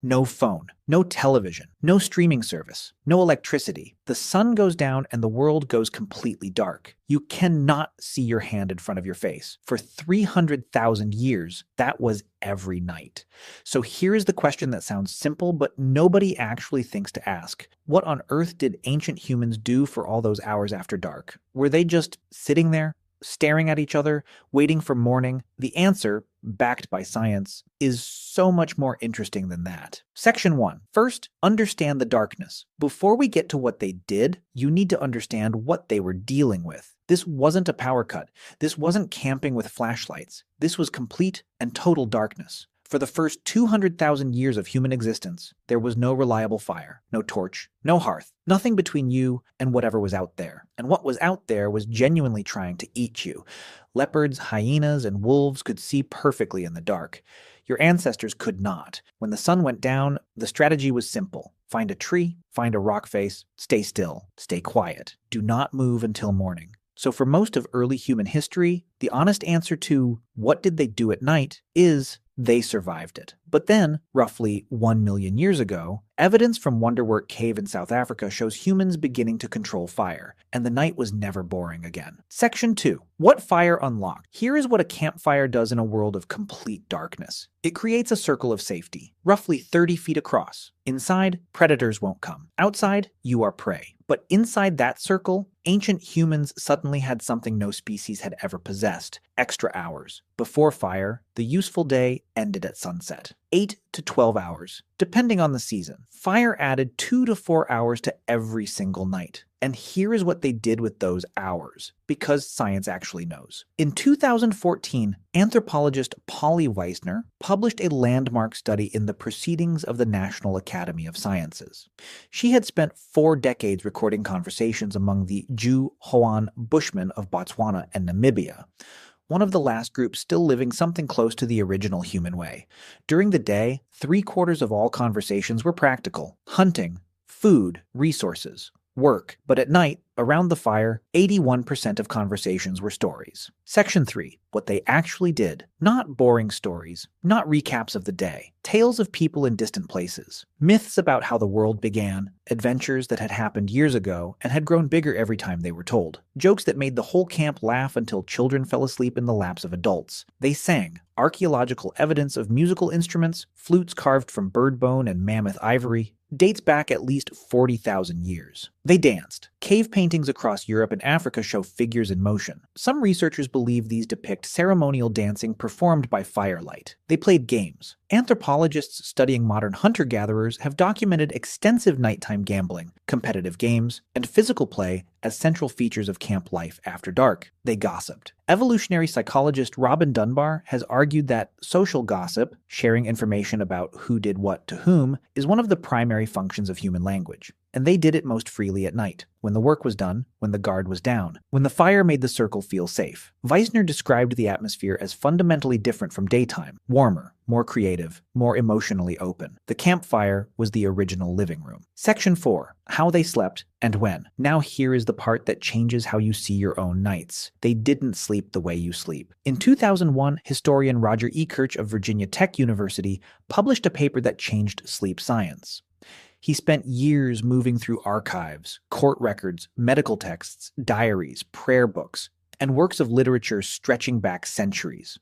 No phone, no television, no streaming service, no electricity. The sun goes down and the world goes completely dark. You cannot see your hand in front of your face. For 300,000 years, that was every night. So here's the question that sounds simple, but nobody actually thinks to ask. What on earth did ancient humans do for all those hours after dark? Were they just sitting there, staring at each other, waiting for morning? The answer, backed by science, is so much more interesting than that. Section 1. First, understand the darkness. Before we get to what they did, you need to understand what they were dealing with. This wasn't a power cut. This wasn't camping with flashlights. This was complete and total darkness. For the first 200,000 years of human existence, there was no reliable fire, no torch, no hearth, nothing between you and whatever was out there. And what was out there was genuinely trying to eat you. Leopards, hyenas, and wolves could see perfectly in the dark. Your ancestors could not. When the sun went down, the strategy was simple. Find a tree, find a rock face, stay still, stay quiet. Do not move until morning. So for most of early human history, the honest answer to what did they do at night is they survived it. But then, roughly 1 million years ago, evidence from Wonderwork Cave in South Africa shows humans beginning to control fire, and the night was never boring again. Section 2. What fire unlocked? Here is what a campfire does in a world of complete darkness. It creates a circle of safety, roughly 30 feet across. Inside, predators won't come. Outside, you are prey. But inside that circle, ancient humans suddenly had something no species had ever possessed: extra hours. Before fire, the useful day ended at sunset. 8 to 12 hours, depending on the season. Fire added 2 to 4 hours to every single night. And here is what they did with those hours, because science actually knows. In 2014, anthropologist Polly Wiessner published a landmark study in the Proceedings of the National Academy of Sciences. She had spent 4 decades recording conversations among the hoan Bushmen of Botswana and Namibia, one of the last groups still living something close to the original human way. During the day, 3/4 of all conversations were practical: hunting, food, resources, work. But at night, around the fire, 81% of conversations were stories. Section 3. What they actually did. Not boring stories, not recaps of the day. Tales of people in distant places. Myths about how the world began, adventures that had happened years ago and had grown bigger every time they were told. Jokes that made the whole camp laugh until children fell asleep in the laps of adults. They sang. Archaeological evidence of musical instruments, flutes carved from bird bone and mammoth ivory, dates back at least 40,000 years. They danced. Cave paintings across Europe and Africa show figures in motion. Some researchers believe these depict ceremonial dancing performed by firelight. They played games. Anthropologists studying modern hunter-gatherers have documented extensive nighttime gambling, competitive games, and physical play as central features of camp life after dark. They gossiped. Evolutionary psychologist Robin Dunbar has argued that social gossip, sharing information about who did what to whom, is one of the primary functions of human language. And they did it most freely at night, when the work was done, when the guard was down, when the fire made the circle feel safe. Wiessner described the atmosphere as fundamentally different from daytime: warmer, more creative, more emotionally open. The campfire was the original living room. Section 4. How they slept and when. Now here is the part that changes how you see your own nights. They didn't sleep the way you sleep. In 2001, historian Roger E. Kirch of Virginia Tech University published a paper that changed sleep science. He spent years moving through archives, court records, medical texts, diaries, prayer books, and works of literature stretching back centuries.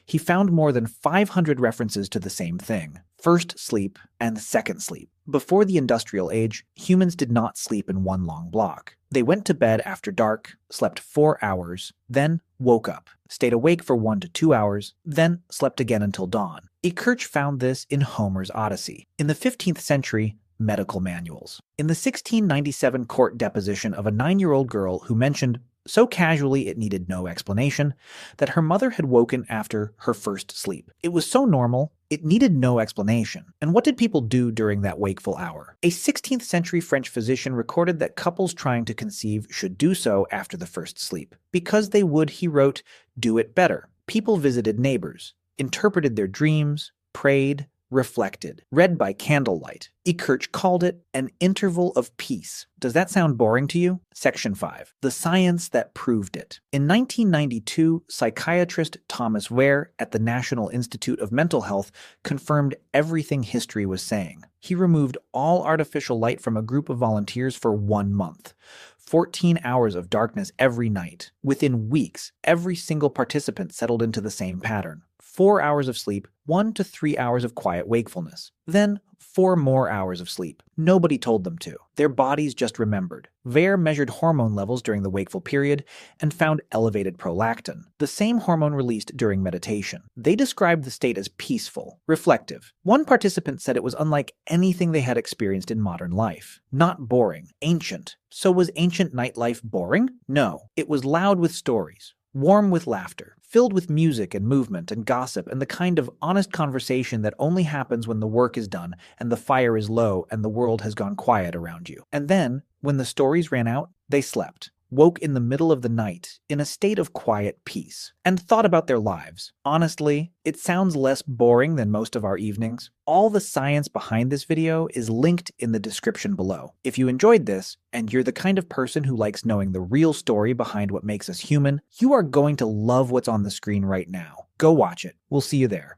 He found more than 500 references to the same thing: first sleep and second sleep. Before the industrial age, humans did not sleep in one long block. They went to bed after dark, slept 4 hours, then woke up, stayed awake for 1 to 2 hours, then slept again until dawn. Kirch found this in Homer's Odyssey. In the 15th century, medical manuals. In the 1697 court deposition of a 9-year-old girl who mentioned, so casually it needed no explanation, that her mother had woken after her first sleep. It was so normal, it needed no explanation. And what did people do during that wakeful hour? A 16th century French physician recorded that couples trying to conceive should do so after the first sleep. Because they would, he wrote, do it better. People visited neighbors, interpreted their dreams, prayed, reflected, read by candlelight. NEKKO called it an interval of peace. Does that sound boring to you? Section 5. The science that proved it. In 1992, psychiatrist Thomas Ware at the National Institute of Mental Health confirmed everything history was saying. He removed all artificial light from a group of volunteers for 1 month. 14 hours of darkness every night. Within weeks, every single participant settled into the same pattern. 4 hours of sleep, 1 to 3 hours of quiet wakefulness. Then 4 more hours of sleep. Nobody told them to. Their bodies just remembered. Ware measured hormone levels during the wakeful period and found elevated prolactin, the same hormone released during meditation. They described the state as peaceful, reflective. One participant said it was unlike anything they had experienced in modern life. Not boring, ancient. So was ancient nightlife boring? No. It was loud with stories, warm with laughter, filled with music and movement and gossip and the kind of honest conversation that only happens when the work is done and the fire is low and the world has gone quiet around you. And then, when the stories ran out, they slept, woke in the middle of the night in a state of quiet peace, and thought about their lives. Honestly, it sounds less boring than most of our evenings. All the science behind this video is linked in the description below. If you enjoyed this, and you're the kind of person who likes knowing the real story behind what makes us human, you are going to love what's on the screen right now. Go watch it. We'll see you there.